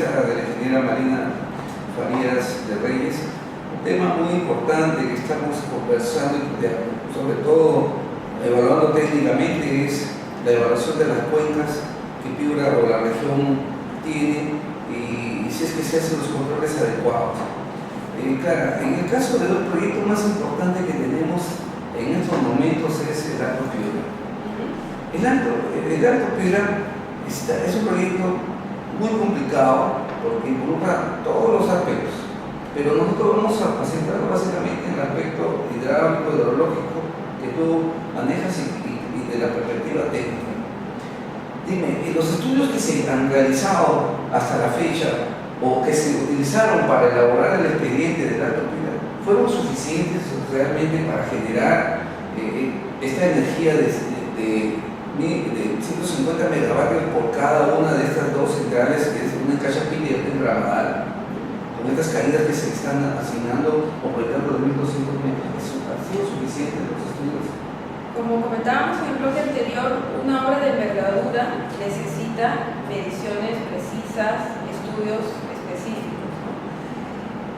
propuesta de la ingeniera Marina Farías de Reyes, un tema muy importante que estamos conversando y sobre todo evaluando técnicamente es la evaluación de las cuencas que Piura o la región tiene y si es que se hacen los controles adecuados. Claro, en el caso del proyecto más importante que tenemos en estos momentos es el Alto Piura. El Alto Piura es un proyecto muy complicado porque involucra todos los aspectos, pero nosotros vamos a centrarnos básicamente en el aspecto hidráulico, hidrológico que tú manejas y de la perspectiva técnica. Dime, los estudios que se han realizado hasta la fecha o que se utilizaron para elaborar el expediente del Alto Piura fueron suficientes realmente para generar esta energía de 150 megavatios por cada una de estas dos centrales, que es una en Cachapilla y otra en Ramadal, con estas caídas que se están asignando o proyectando de 1.200 metros. ¿Ha sido suficiente los estudios? Como comentábamos en el bloque anterior, una obra de envergadura necesita mediciones precisas, estudios específicos, ¿no?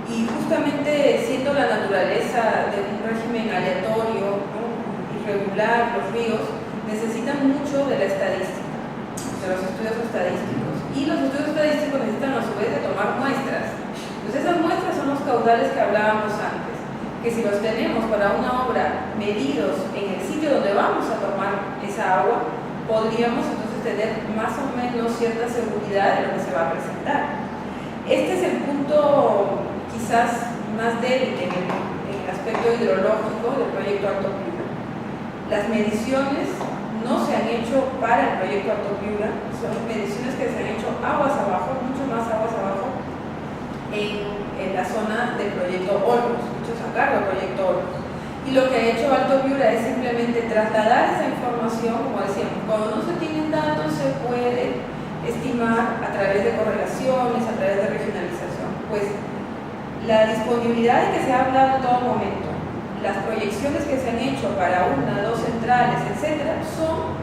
Y justamente siendo la naturaleza de un régimen aleatorio, ¿no?, irregular, los ríos necesitan mucho de la estadística, de los estudios estadísticos, y los estudios estadísticos necesitan a su vez de tomar muestras. Entonces esas muestras son los caudales que hablábamos antes, que si los tenemos para una obra medidos en el sitio donde vamos a tomar esa agua, podríamos entonces tener más o menos cierta seguridad de lo que se va a presentar. Este es el punto quizás más débil en el aspecto hidrológico del proyecto Alto Piura. Las mediciones no se han hecho para el proyecto Alto Piura, son mediciones que se han hecho aguas abajo, mucho más aguas abajo, en la zona del proyecto Olmos, mucho a cargo del proyecto Olmos. Y lo que ha hecho Alto Piura es simplemente trasladar esa información, como decíamos, cuando no se tienen datos se puede estimar a través de correlaciones, a través de regionalización. Pues la disponibilidad de que se ha hablado en todo momento, las proyecciones que se han hecho para una, dos centrales, etcétera, son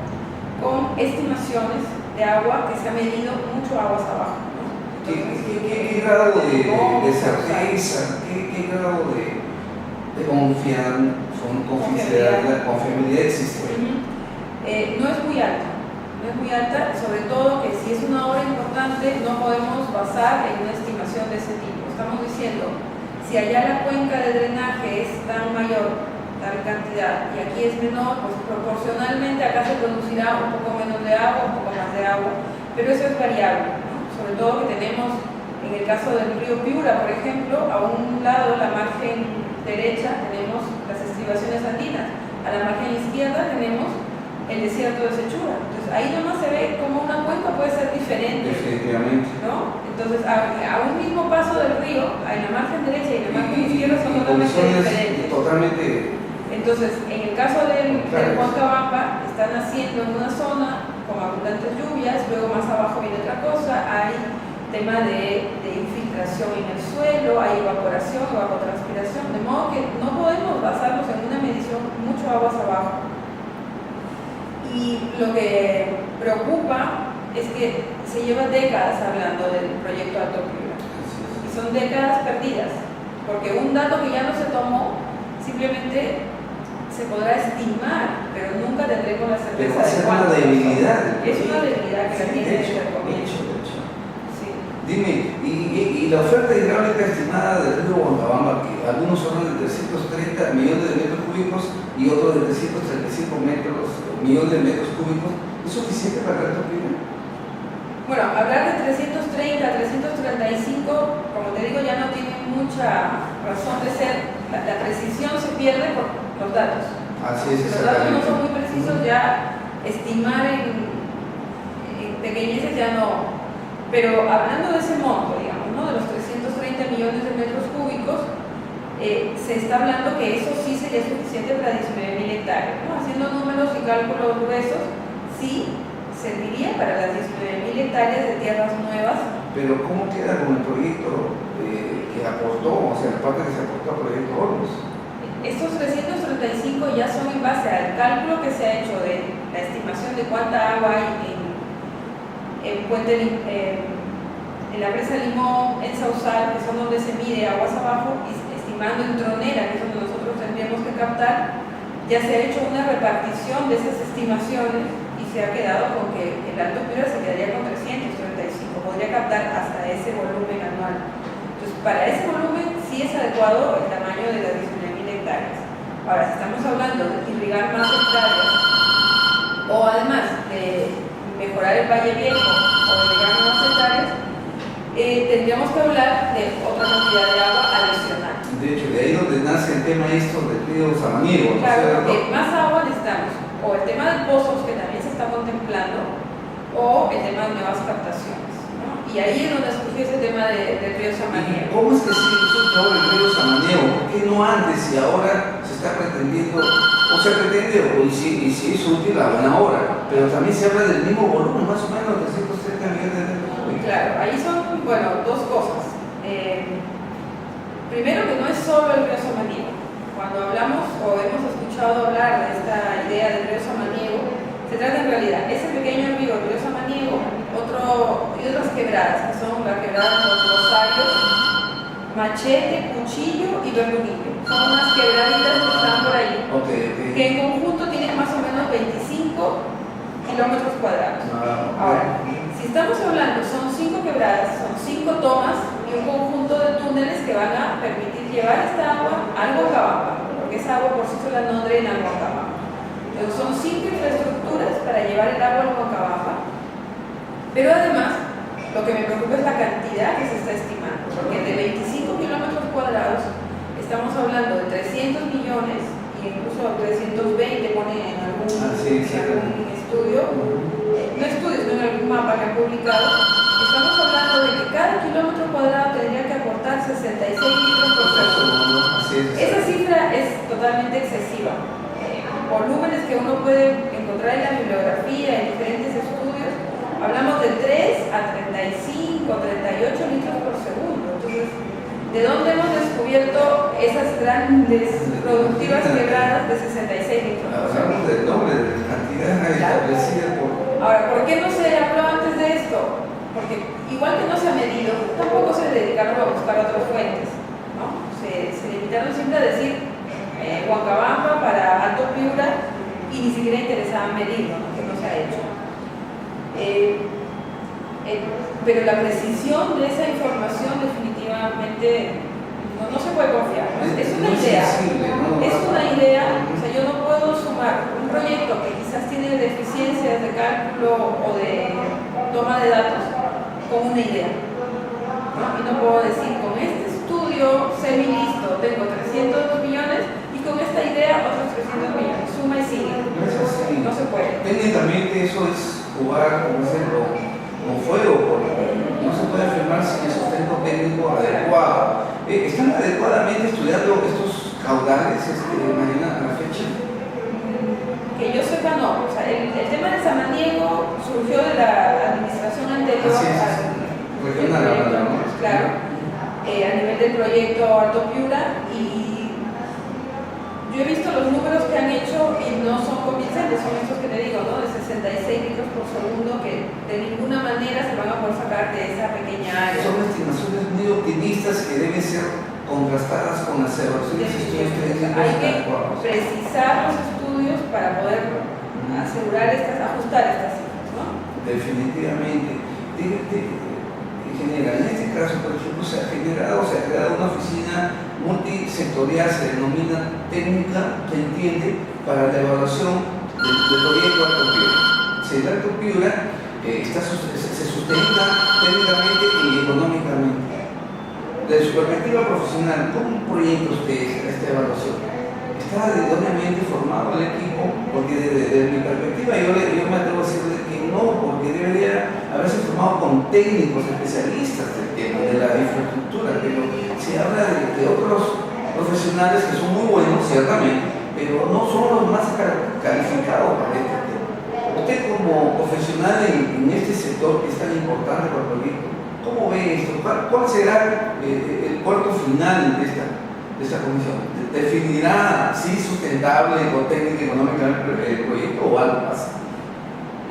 con estimaciones de agua que se ha medido mucho aguas abajo, ¿no? ¿Qué grado de certeza, qué grado de confiabilidad existe? No es muy alta, sobre todo que si es una obra importante no podemos basar en una estimación de ese tipo. Estamos diciendo, si allá la cuenca de drenaje es tan mayor, tal cantidad, y aquí es menor, pues proporcionalmente acá se producirá un poco menos de agua, un poco más de agua, pero eso es variable, ¿no? Sobre todo que tenemos, en el caso del río Piura, por ejemplo, a un lado, la margen derecha, tenemos las estribaciones andinas, a la margen izquierda tenemos el desierto de Sechura. Entonces ahí nomás se ve como una cuenca puede ser diferente. Definitivamente. ¿No? Entonces a un mismo paso del río, en la margen derecha y en la margen izquierda son totalmente diferentes. Totalmente. Entonces, en el caso del Huancabamba, están haciendo en una zona con abundantes lluvias, luego más abajo viene otra cosa, hay tema de infiltración en el suelo, hay evaporación, evapotranspiración, de modo que no podemos basarnos en una medición mucho aguas abajo. Y lo que preocupa es que se lleva décadas hablando del proyecto Alto Piura. Y son décadas perdidas, porque un dato que ya no se tomó, simplemente se podrá estimar, pero nunca tendremos la certeza de cuánto. Pero es una debilidad. Es una debilidad que la tiene desde el comienzo. Sí. Dime, y la oferta hidráulica estimada del río Huancabamba, que algunos hablan de 330 millones de metros cúbicos y otros de 335 millones de metros cúbicos, ¿es suficiente para el Alto Piura? Bueno, hablar de 330, 335, como te digo, ya no tiene mucha razón de ser. La precisión se pierde por los datos. Así es, los datos no son muy precisos, ya estimar en pequeñeces ya no. Pero hablando de ese monto, digamos, ¿no?, de los 330 millones de metros cúbicos, se está hablando que eso sí sería suficiente para 19.000 hectáreas, ¿no? Haciendo números y cálculos gruesos, sí serviría para las 19.000 hectáreas de tierras nuevas. Pero ¿cómo queda con el proyecto que aportó, o sea, la parte que se aportó al proyecto Olmos? Estos 335 ya son en base al cálculo que se ha hecho de la estimación de cuánta agua hay en en la presa Limón, en Sausal, que son donde se mide aguas abajo, y estimando en Tronera, que es donde nosotros tendríamos que captar, ya se ha hecho una repartición de esas estimaciones y se ha quedado con que el Alto Piura se quedaría con 335, podría captar hasta ese volumen anual. Entonces, para ese volumen sí es adecuado el tamaño de las 19.000 hectáreas. Ahora, si estamos hablando de irrigar más hectáreas, o además de mejorar el Valle Viejo o de irrigar más hectáreas, tendríamos que hablar de otra cantidad de agua adicional. De hecho, de ahí donde nace el tema esto del río Samaniego. Claro, porque más agua necesitamos, o el tema de pozos, que también se está contemplando, o el tema de nuevas captaciones, ¿no? Y ahí es donde surgió ese tema del río Samaniego. ¿Cómo es que sí resulta ahora el río Samaniego? ¿Por qué no antes y ahora se está pretendiendo, o se pretende, y si es útil a buena hora, pero también se habla del mismo volumen, más o menos 330 millones de litros? Claro, ahí son, bueno, dos cosas. Primero, que no es solo el río Samaniego. Cuando hablamos o hemos escuchado hablar de esta idea del río Samaniego, se trata en realidad ese pequeño río, el río Samaniego, y otras quebradas, que son la quebrada de los Rosarios, Machete, Cuchillo y Verdunillo. Son unas quebraditas que están por ahí, que en conjunto tienen más o menos 25 kilómetros cuadrados. Ahora, si estamos hablando, son 5 quebradas, son 5 tomas y un conjunto de túneles que van a permitir llevar esta agua al Huancabamba, porque esa agua por sí sola no drena al Huancabamba. Entonces son 5 infraestructuras para llevar el agua al Huancabamba, pero además lo que me preocupa es la cantidad que se está estimando, porque de 25 kilómetros cuadrados estamos hablando de 300 millones e incluso 320 pone en algún estudio, no estudios, sino en algún mapa que han publicado. Estamos hablando de que cada kilómetro cuadrado tendría que aportar 66 litros por segundo. Esa cifra es totalmente excesiva. Volúmenes que uno puede encontrar en la bibliografía, en diferentes estudios, hablamos de 3 a 35, 38 litros por segundo. Entonces, ¿de dónde hemos descubierto esas grandes productivas quebradas de 66 litros? Hablamos del doble de la cantidad establecida por... Ahora, ¿por qué no se habló antes de esto? Porque igual que no se ha medido, tampoco se dedicaron a buscar otras fuentes, ¿no? Se limitaron siempre a decir Huancabamba para Alto Piura y ni siquiera interesaban medirlo, ¿no? Que no se ha hecho. Pero la precisión de esa información definitivamente no se puede confiar, ¿no? Es una idea, es una idea, o sea, yo no puedo sumar un proyecto que quizás tiene deficiencias de cálculo o de toma de datos con una idea, ¿no? Y no puedo decir, con este estudio semi-listo tengo 300 millones y con esta idea otros 300 millones, suma y sigue. No se puede. Técnicamente eso es jugar, como ejemplo, con fuego, porque no se puede afirmar sin el sustento técnico adecuado. ¿Están adecuadamente estudiando estos caudales, Marina, a la fecha? Que yo sepa, no. O sea, el tema de Samaniego surgió de la administración anterior regional, ¿no? Claro, a nivel del proyecto Alto Piura, y yo he visto los números que han hecho y no son convincentes, son estos que te digo, ¿no? De 66 litros por segundo, que de ninguna manera se van a poder sacar de esa pequeña área. Son estimaciones muy optimistas que deben ser contrastadas con las evaluaciones de estudios técnicos. Hay que precisar los estudios para poder asegurar ajustar estas cifras, ¿no? Definitivamente. En este caso, por ejemplo, se ha creado una oficina multisectorial, se denomina técnica, se entiende, para la evaluación del proyecto Alto Piura. Si el Alto Piura se sustenta técnicamente y económicamente. Desde su perspectiva profesional, ¿cómo proyecta usted esta evaluación? ¿Está idóneamente formado el equipo? Porque desde mi perspectiva yo me atrevo a decirle que no, porque debería haberse formado con técnicos especialistas del tema, de la infraestructura, pero se habla de otros profesionales que son muy buenos, ciertamente, pero no son los más calificados para este tema. Usted como profesional en este sector que es tan importante para el proyecto, ¿cómo ve esto? ¿Cuál será el puerto final de esta comisión? ¿Definirá si sustentable o técnica y económicamente el proyecto o algo más?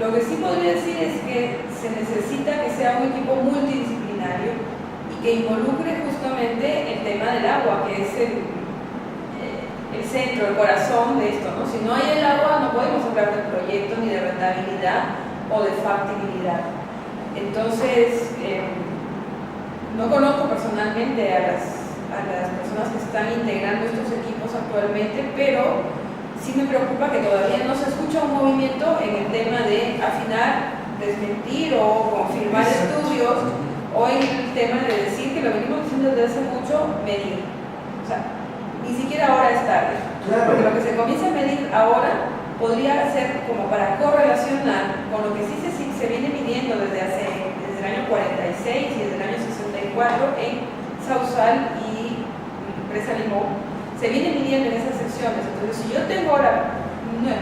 Lo que sí podría decir es que se necesita que sea un equipo multidisciplinario que involucre justamente el tema del agua, que es el centro, el corazón de esto, ¿no? Si no hay el agua, no podemos hablar de proyecto ni de rentabilidad o de factibilidad. Entonces, no conozco personalmente a las personas que están integrando estos equipos actualmente, pero sí me preocupa que todavía no se escucha un movimiento en el tema de afinar, desmentir o confirmar estudios, o en el tema de decir que lo venimos diciendo desde hace mucho, medir. O sea, ni siquiera ahora es tarde. Claro. Porque lo que se comienza a medir ahora podría ser como para correlacionar con lo que sí se viene midiendo desde el año 46 y desde el año 64 en Sausal y Presa Limón. Se viene midiendo en esas secciones. Entonces, si yo tengo ahora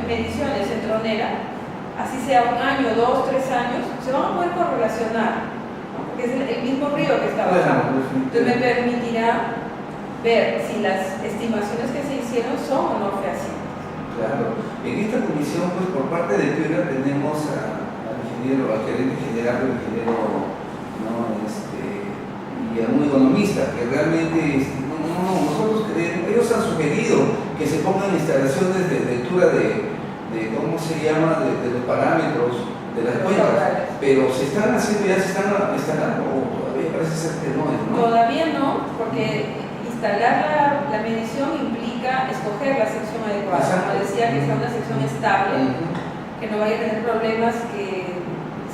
mediciones en Tronera, así sea un año, 2, 3 años, se van a poder correlacionar, ¿no? Porque es el mismo río que está bajando. Entonces me permitirá ver si las estimaciones que se hicieron son o no fehacientes. Claro. En esta comisión, pues por parte de Piura tenemos al gerente general, al ingeniero, ¿no? Y a un economista que realmente nosotros creemos, ellos han sugerido que se pongan instalaciones de lectura de ¿cómo se llama? De los parámetros de las cuentas, pero se están haciendo, ya se están instalando, o todavía parece ser que no, ¿no? Todavía no, porque instalar la medición implica escoger la sección adecuada. Exacto. Como decía, que sea una sección estable, que no vaya a tener problemas, que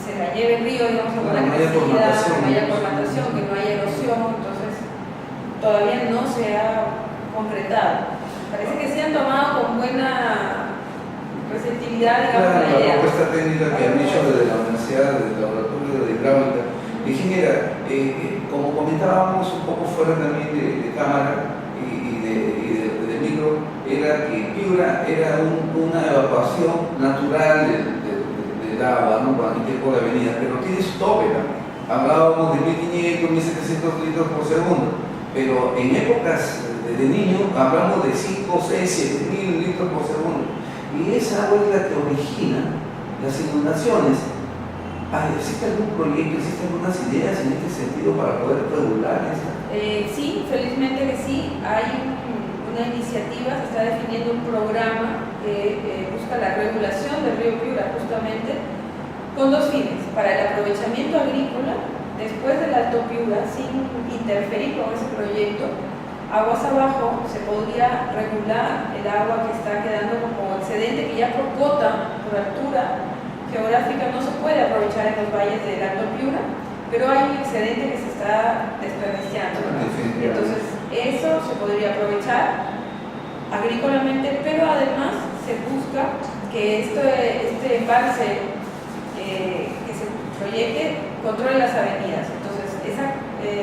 se la lleve el río, digamos, con una crecida, que no haya formatación, que no haya erosión. Entonces, todavía no se ha concretado. Parece que se han tomado con buena receptividad, digamos, Claro, la la idea. propuesta técnica que han hecho desde la universidad, desde el laboratorio de hidráulica. Ingeniera, como comentábamos un poco fuera también de cámara y de micro, era que Piura era una evacuación natural del agua, ¿no? Para cualquier tipo de avenida, pero tiene su tope también. Hablábamos de 1500, 1700 litros por segundo, pero en épocas de niño hablamos de 5, 6, 7000 litros por segundo. Y esa agua es la que origina las inundaciones. ¿Existe algún proyecto, existen algunas ideas en este sentido para poder regular esto? Sí, felizmente que sí. Hay una iniciativa, se está definiendo un programa que busca la regulación del río Piura justamente con dos fines: para el aprovechamiento agrícola después del Alto Piura, sin interferir con ese proyecto. Aguas abajo se podría regular el agua que está quedando como excedente, que ya por cota, por altura geográfica, no se puede aprovechar en los valles del Alto Piura, pero hay un excedente que se está desperdiciando, ¿no? Entonces, eso se podría aprovechar agrícolamente, pero además se busca que este embalse que se proyecte controle las avenidas. Entonces,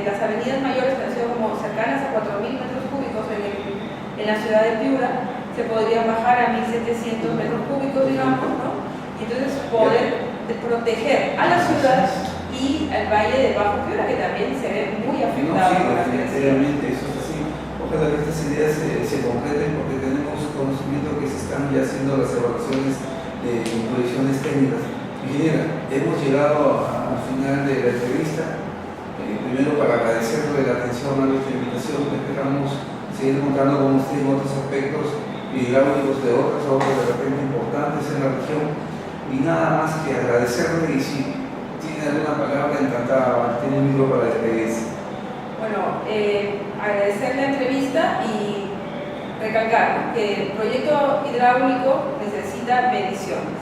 las avenidas mayores que han sido como cercanas a 4000 metros cúbicos en la ciudad de Piura, se podrían bajar a 1700 metros cúbicos, digamos, ¿no? Y entonces poder proteger a la ciudad y al valle de Bajo Piura, que también se ve muy afectado. Sí, definitivamente, eso es así. Ojalá que estas ideas se concreten, porque tenemos conocimiento que se están ya haciendo las evaluaciones de imposiciones técnicas. Ingeniera, hemos llegado al final de la entrevista. Primero, para agradecerle la atención a nuestra invitación, esperamos seguir contando con usted en otros aspectos hidráulicos de otras obras de repente importantes en la región. Y nada más que agradecerle, y si tiene alguna palabra, encantada, tiene un libro para despedirse. Bueno, agradecer la entrevista y recalcar que el proyecto hidráulico necesita mediciones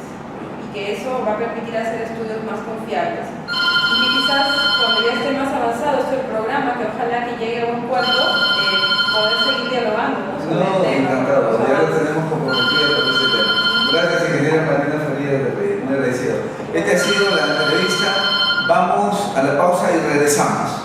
y que eso va a permitir hacer estudios más confiables. Y que quizás cuando ya esté más avanzado este programa, que ojalá que llegue a un puerto, poder seguir dialogando, ¿no? Sobre el tema, encantado, ya lo tenemos comprometido con ese tema. Gracias, ingeniera Marina Farías de Reyes, muy agradecido. Esta ha sido la entrevista. Vamos a la pausa y regresamos.